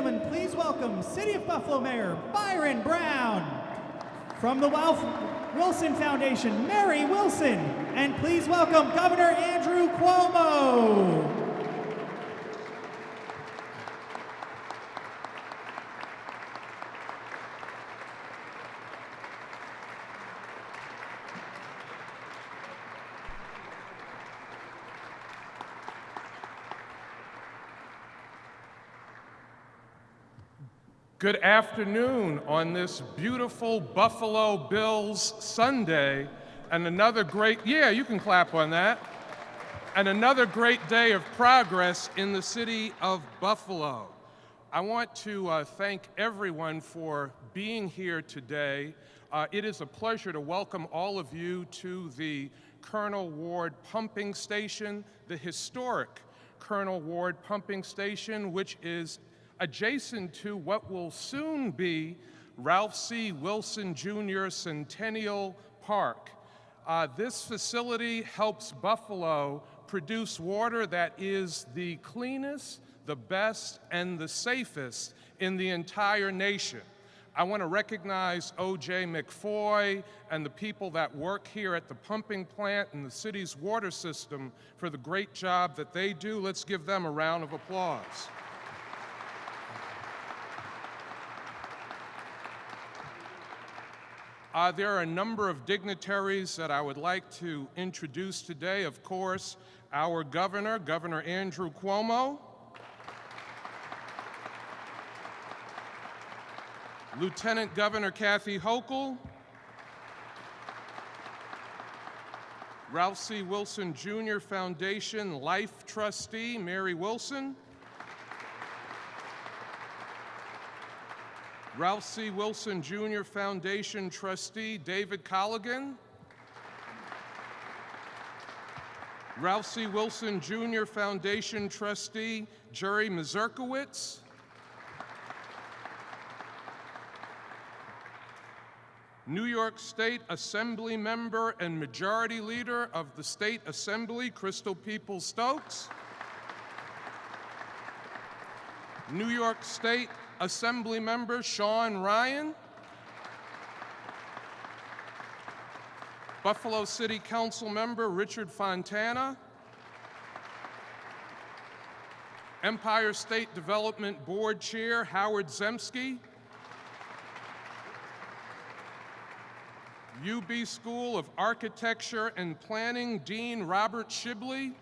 gentlemen, please welcome City of Buffalo Mayor Byron Brown. From the Wilson Foundation, Mary Wilson. And please welcome Governor Andrew Cuomo. Good afternoon on this beautiful Buffalo Bills Sunday, and another great, you can clap on that, and another great day of progress in the city of Buffalo. I want to thank everyone for being here today. It is a pleasure to welcome all of you to the Colonel Ward Pumping Station, the historic Colonel Ward Pumping Station, which is adjacent to what will soon be Ralph C. Wilson Jr. Centennial Park. This facility helps Buffalo produce water that is the cleanest, the best, and the safest in the entire nation. I want to recognize O.J. McFoy and the people that work here at the pumping plant and the city's water system for the great job that they do. Let's give them a round of applause. There are a number of dignitaries that I would like to introduce today. Of course, our governor, Governor Andrew Cuomo, Lieutenant Governor Kathy Hochul, Ralph C. Wilson Jr. Foundation Life Trustee Mary Wilson, Ralph C. Wilson Jr. Foundation Trustee David Colligan, Ralph C. Wilson Jr. Foundation Trustee Jerry Mazurkowitz, New York State Assembly Member and Majority Leader of the State Assembly Crystal Peoples-Stokes, New York State Assembly Member Sean Ryan, Buffalo City Council Member Richard Fontana, Empire State Development Board Chair Howard Zemsky, UB School of Architecture and Planning Dean Robert Shibley,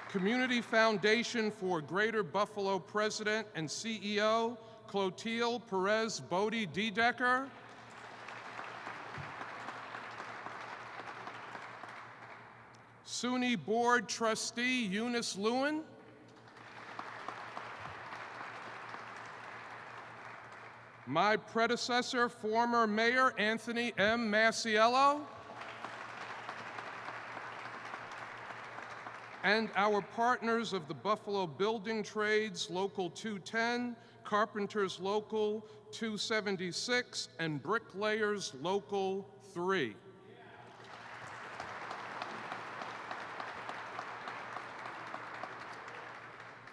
Community Foundation for Greater Buffalo President and CEO Clotilde Perez Bodie Dedecker, SUNY Board Trustee Eunice Lewin, my predecessor, former Mayor Anthony M. Masiello, and our partners of the Buffalo Building Trades Local 210, Carpenters Local 276, and Bricklayers Local 3.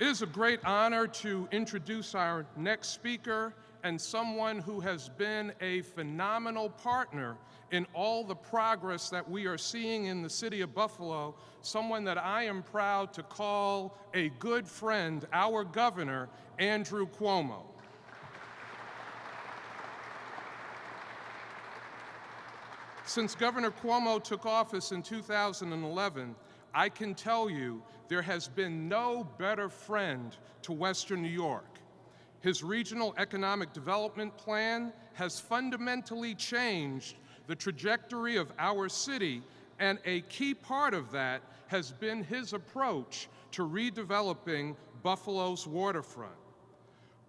It is a great honor to introduce our next speaker and someone who has been a phenomenal partner in all the progress that we are seeing in the city of Buffalo, someone that I am proud to call a good friend, our governor, Andrew Cuomo. Since Governor Cuomo took office in 2011, I can tell you there has been no better friend to Western New York. His regional economic development plan has fundamentally changed the trajectory of our city, and a key part of that has been his approach to redeveloping Buffalo's waterfront.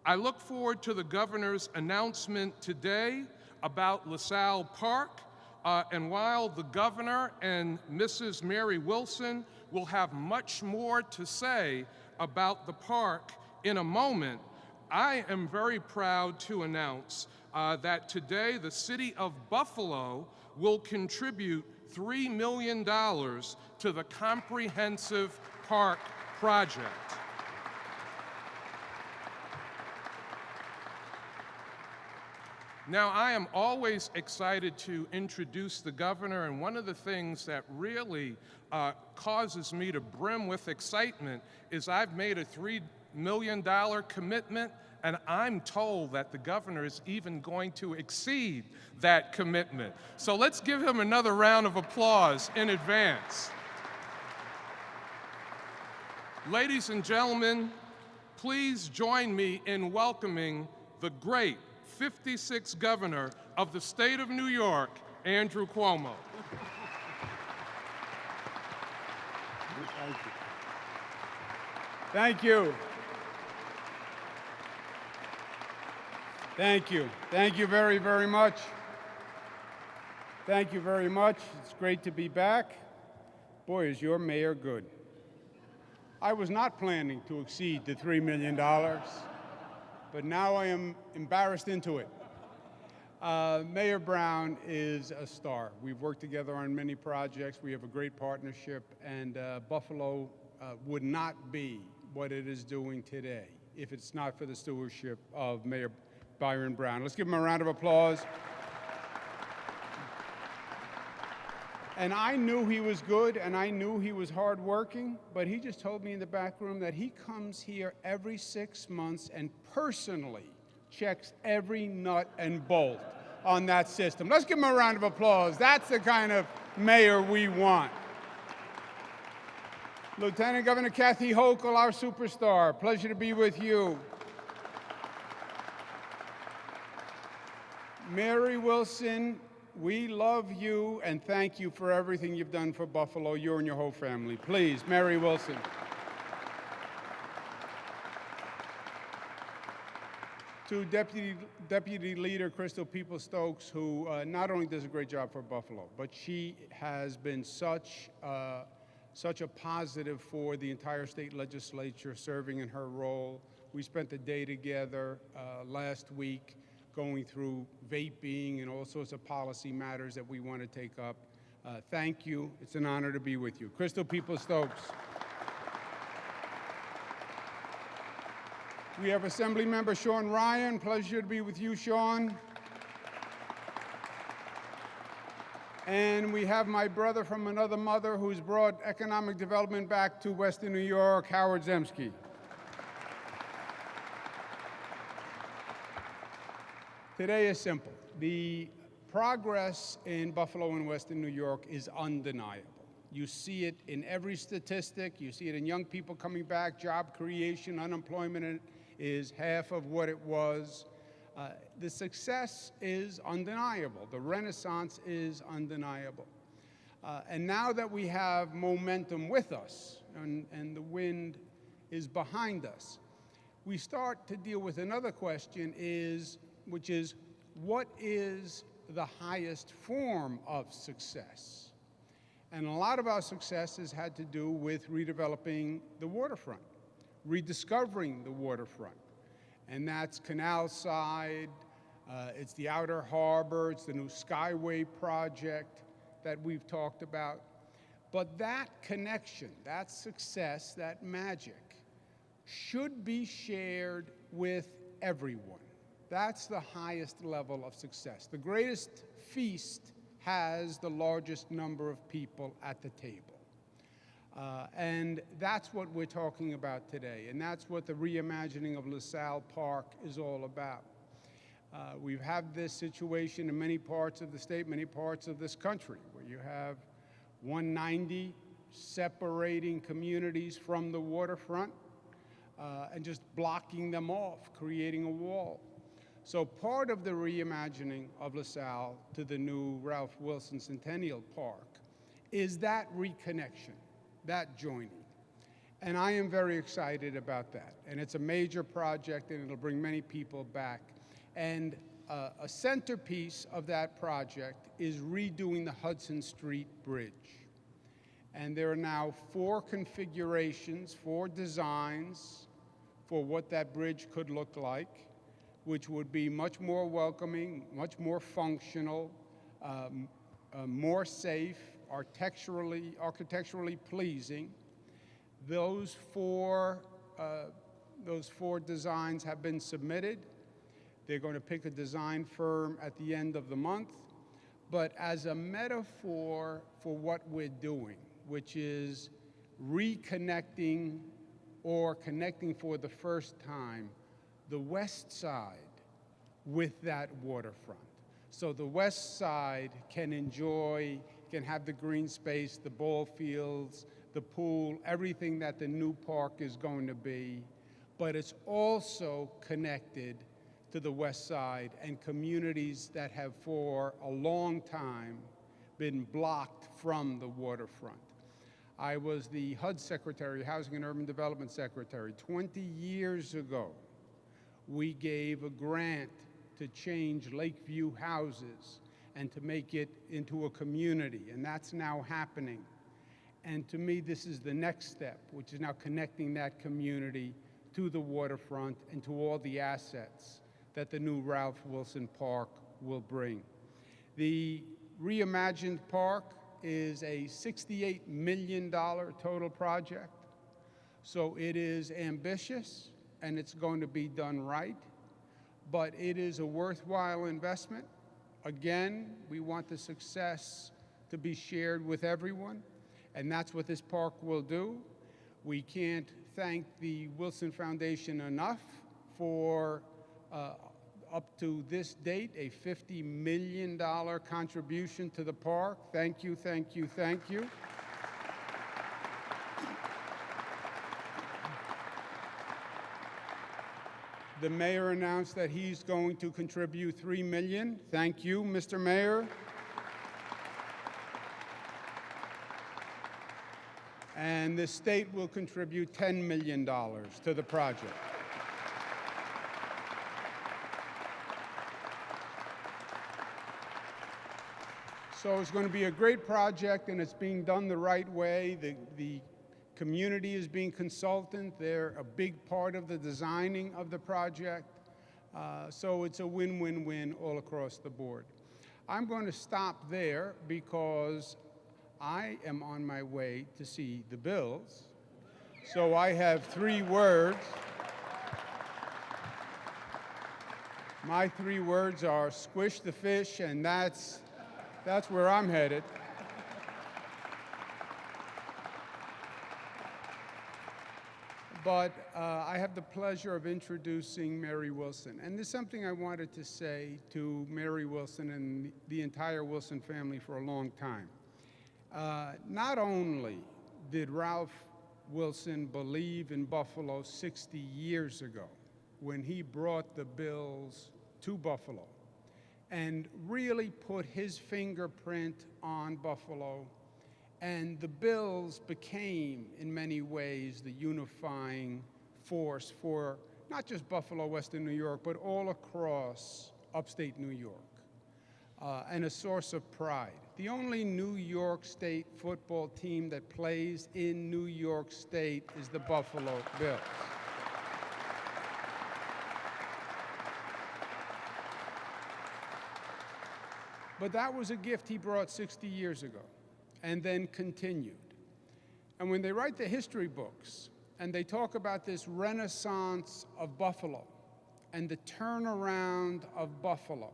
I look forward to the governor's announcement today about LaSalle Park, and while the governor and Mrs. Mary Wilson will have much more to say about the park in a moment, I am very proud to announce that today the city of Buffalo will contribute $3 million to the comprehensive park project. Now, I am always excited to introduce the governor, and one of the things that really causes me to brim with excitement is I've made a $3 million commitment, and I'm told that the governor is even going to exceed that commitment. So let's give him another round of applause in advance. Ladies and gentlemen, please join me in welcoming the great 56th governor of the state of New York, Andrew Cuomo. Thank you. Thank you. Thank you very, very much. Thank you very much. It's great to be back. Boy, is your mayor good. I was not planning to exceed the $3 million. But now I am embarrassed into it. Mayor Brown is a star. We've worked together on many projects. We have a great partnership, and Buffalo would not be what it is doing today if it's not for the stewardship of Mayor Byron Brown. Let's give him a round of applause. And I knew he was good, and I knew he was hardworking, but he just told me in the back room that he comes here every 6 months and personally checks every nut and bolt on that system. Let's give him a round of applause. That's the kind of mayor we want. Lieutenant Governor Kathy Hochul, our superstar. Pleasure to be with you. Mary Wilson, we love you and thank you for everything you've done for Buffalo, you and your whole family. Please, Mary Wilson. To Deputy Leader Crystal Peoples-Stokes, who not only does a great job for Buffalo, but she has been such a positive for the entire state legislature, serving in her role. We spent the day together last week going through vaping and all sorts of policy matters that we want to take up. Thank you. It's an honor to be with you. Crystal Peoples-Stokes. We have Assembly Member Sean Ryan. Pleasure to be with you, Sean. And we have my brother from another mother who's brought economic development back to Western New York, Howard Zemsky. Today is simple. The progress in Buffalo and Western New York is undeniable. You see it in every statistic. You see it in young people coming back, job creation, unemployment is half of what it was. The success is undeniable. The renaissance is undeniable. And now that we have momentum with us and the wind is behind us, we start to deal with another question which is, what is the highest form of success? And a lot of our success has had to do with redeveloping the waterfront, rediscovering the waterfront. And that's Canal Side, it's the Outer Harbor, it's the new Skyway project that we've talked about. But that connection, that success, that magic should be shared with everyone. That's the highest level of success. The greatest feast has the largest number of people at the table. And that's what we're talking about today. And that's what the reimagining of LaSalle Park is all about. We've had this situation in many parts of the state, many parts of this country, where you have 190 separating communities from the waterfront and just blocking them off, creating a wall. So part of the reimagining of LaSalle to the new Ralph Wilson Centennial Park is that reconnection, that joining. And I am very excited about that. And it's a major project, and it'll bring many people back. And a centerpiece of that project is redoing the Hudson Street Bridge. And there are now 4 configurations, 4 designs for what that bridge could look like, which would be much more welcoming, much more functional, more safe, architecturally pleasing. Those four designs have been submitted. They're going to pick a design firm at the end of the month. But as a metaphor for what we're doing, which is reconnecting or connecting for the first time the West Side with that waterfront. So the West Side can have the green space, the ball fields, the pool, everything that the new park is going to be, but it's also connected to the West Side and communities that have for a long time been blocked from the waterfront. I was the HUD Secretary, Housing and Urban Development Secretary. 20 years ago, we gave a grant to change Lakeview houses and to make it into a community, and that's now happening. And to me, this is the next step, which is now connecting that community to the waterfront and to all the assets that the new Ralph Wilson Park will bring. The reimagined park is a $68 million total project. So it is ambitious and it's going to be done right, but it is a worthwhile investment. Again, we want the success to be shared with everyone, and that's what this park will do. We can't thank the Wilson Foundation enough for up to this date, a $50 million contribution to the park. Thank you, thank you, thank you. The mayor announced that he's going to contribute $3 million. Thank you, Mr. Mayor. And the state will contribute $10 million to the project. So it's going to be a great project, and it's being done the right way. The community is being consultant. They're a big part of the designing of the project. So it's a win-win-win all across the board. I'm going to stop there because I am on my way to see the Bills. So I have 3 words. My 3 words are squish the fish, and that's where I'm headed. But I have the pleasure of introducing Mary Wilson. And there's something I wanted to say to Mary Wilson and the entire Wilson family for a long time. Not only did Ralph Wilson believe in Buffalo 60 years ago when he brought the Bills to Buffalo and really put his fingerprint on Buffalo, and the Bills became, in many ways, the unifying force for not just Buffalo, Western New York, but all across upstate New York, and a source of pride. The only New York State football team that plays in New York State is the Buffalo Bills. But that was a gift he brought 60 years ago and then continued. And when they write the history books and they talk about this renaissance of Buffalo and the turnaround of Buffalo,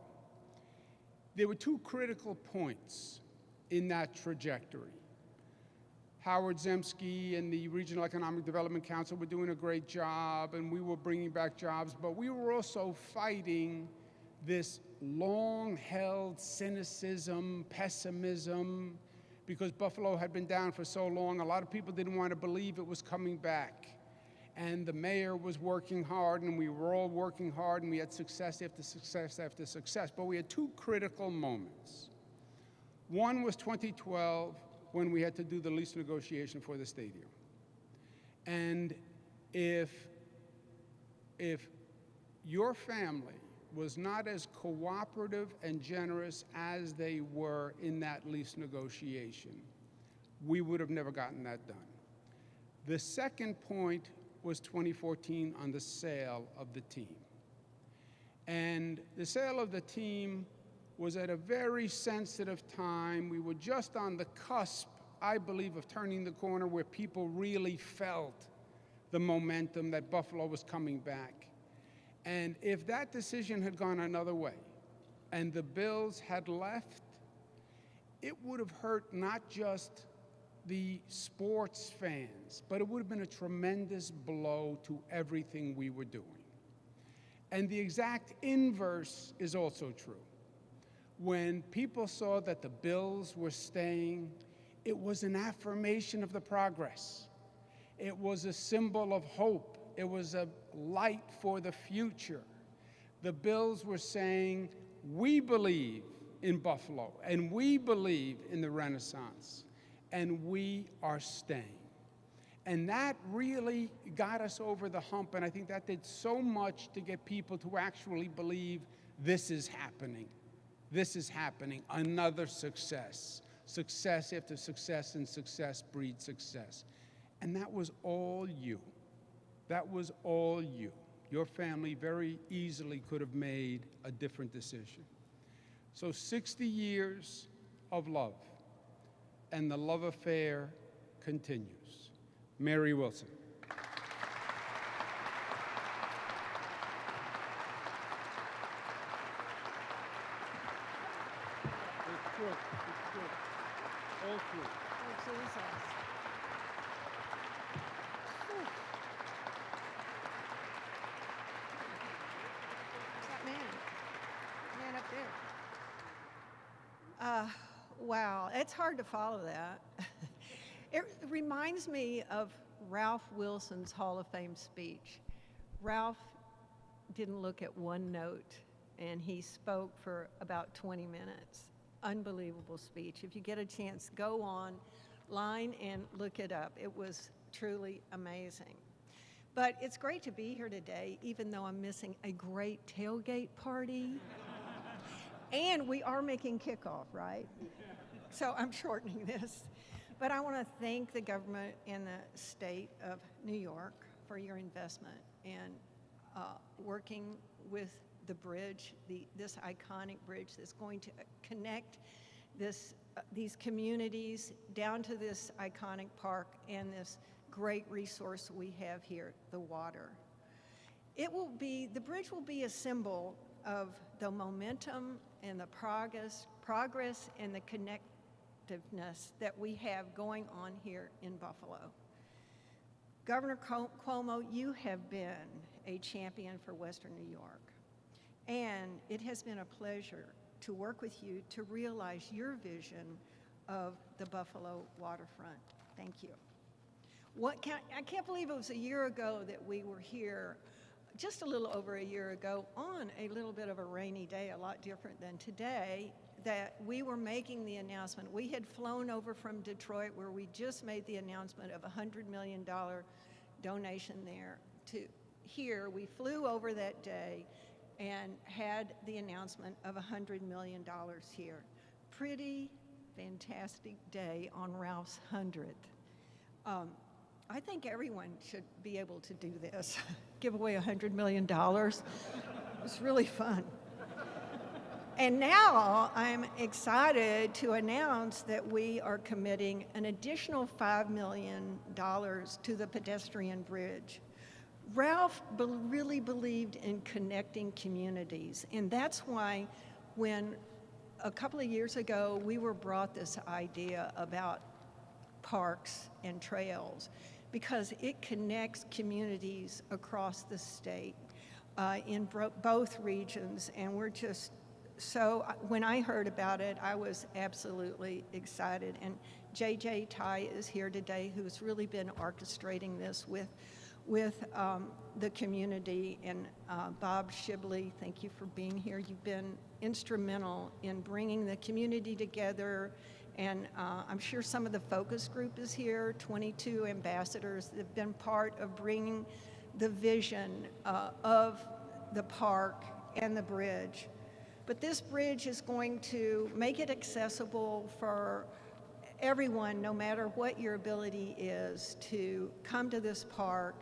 there were 2 critical points in that trajectory. Howard Zemsky and the Regional Economic Development Council were doing a great job, and we were bringing back jobs, but we were also fighting this long-held cynicism, pessimism, because Buffalo had been down for so long. A lot of people didn't want to believe it was coming back. And the mayor was working hard, and we were all working hard, and we had success after success after success. But we had 2 critical moments. One was 2012, when we had to do the lease negotiation for the stadium. And if your family was not as cooperative and generous as they were in that lease negotiation, we would have never gotten that done. The second point was 2014 on the sale of the team. And the sale of the team was at a very sensitive time. We were just on the cusp I believe, of turning the corner where people really felt the momentum that Buffalo was coming back. And if that decision had gone another way and the Bills had left, it would have hurt not just the sports fans, but it would have been a tremendous blow to everything we were doing. And the exact inverse is also true. When people saw that the Bills were staying, it was an affirmation of the progress. It was a symbol of hope. It was a light for the future. The Bills were saying, we believe in Buffalo, and we believe in the Renaissance, and we are staying. And that really got us over the hump, and I think that did so much to get people to actually believe this is happening. This is happening, another success. Success after success, and success breeds success. And that was all you. That was all you. Your family very easily could have made a different decision. So 60 years of love, and the love affair continues. Mary Wilson. All true. Oh, Jesus. Whew. What's that man? Man up there. Wow, it's hard to follow that. It reminds me of Ralph Wilson's Hall of Fame speech. Ralph didn't look at one note, and he spoke for about 20 minutes. Unbelievable speech. If you get a chance, go online and look it up. It was truly amazing. But it's great to be here today, even though I'm missing a great tailgate party. And we are making kickoff, right? So I'm shortening this. But I want to thank the government and the state of New York for your investment and working with the bridge, this iconic bridge that's going to connect these communities down to this iconic park and this great resource we have here, the water. The bridge will be a symbol of the momentum and the progress and the connectiveness that we have going on here in Buffalo. Governor Cuomo, you have been a champion for Western New York. And it has been a pleasure to work with you to realize your vision of the Buffalo waterfront. Thank you. I can't believe it was a year ago that we were here, just a little over a year ago, on a little bit of a rainy day, a lot different than today, that we were making the announcement. We had flown over from Detroit, where we just made the announcement of a $100 million donation there to here. We flew over that day and had the announcement of $100 million here. Pretty fantastic day on Ralph's 100th. I think everyone should be able to do this. Give away $100 million. It's really fun. And now I'm excited to announce that we are committing an additional $5 million to the pedestrian bridge. Ralph really believed in connecting communities, and that's why when a couple of years ago we were brought this idea about parks and trails, because it connects communities across the state in both regions, and we're just so, when I heard about it, I was absolutely excited. And JJ Ty is here today, who's really been orchestrating this with the community, and Bob Shibley, thank you for being here. You've been instrumental in bringing the community together, and I'm sure some of the focus group is here, 22 ambassadors that have been part of bringing the vision of the park and the bridge. But this bridge is going to make it accessible for everyone, no matter what your ability is, to come to this park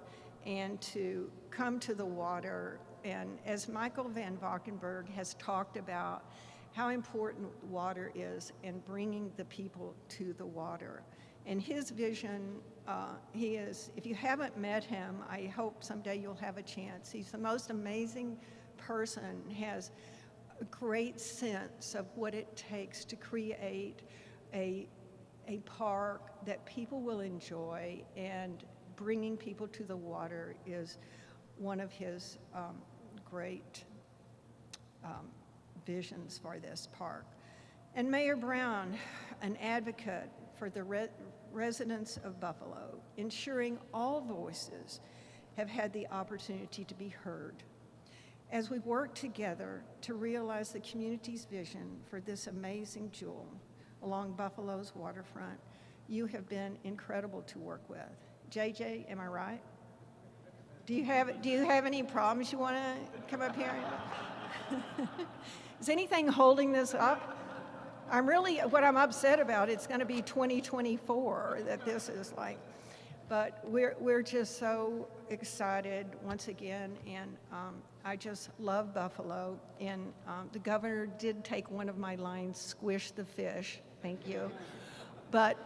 and to come to the water. And as Michael Van Valkenburg has talked about how important water is in bringing the people to the water. And his vision, he is, if you haven't met him, I hope someday you'll have a chance. He's the most amazing person, has a great sense of what it takes to create a park that people will enjoy, and bringing people to the water is one of his great visions for this park. And Mayor Brown, an advocate for the residents of Buffalo, ensuring all voices have had the opportunity to be heard. As we work together to realize the community's vision for this amazing jewel along Buffalo's waterfront, you have been incredible to work with. JJ, am I right? Do you have any problems you want to come up here? Is anything holding this up? What I'm upset about, it's going to be 2024 that this is like. But we're just so excited once again, and I just love Buffalo. And the governor did take one of my lines, "Squish the fish." Thank you. But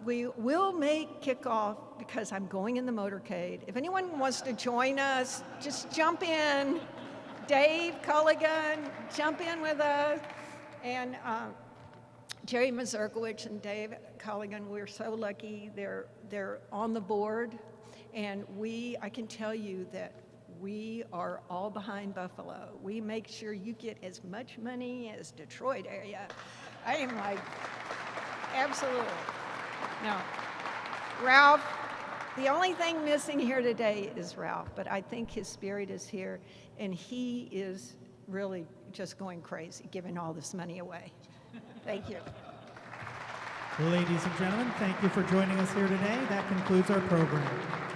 we will make kickoff because I'm going in the motorcade. If anyone wants to join us, just jump in. Dave Culligan, jump in with us. And Jerry Mazurkowicz and Dave Culligan, we're so lucky they're on the board. And I can tell you that we are all behind Buffalo. We make sure you get as much money as Detroit area. I am like, absolutely. No. Ralph, the only thing missing here today is Ralph, but I think his spirit is here, and he is really just going crazy, giving all this money away. Thank you. Ladies and gentlemen, thank you for joining us here today. That concludes our program.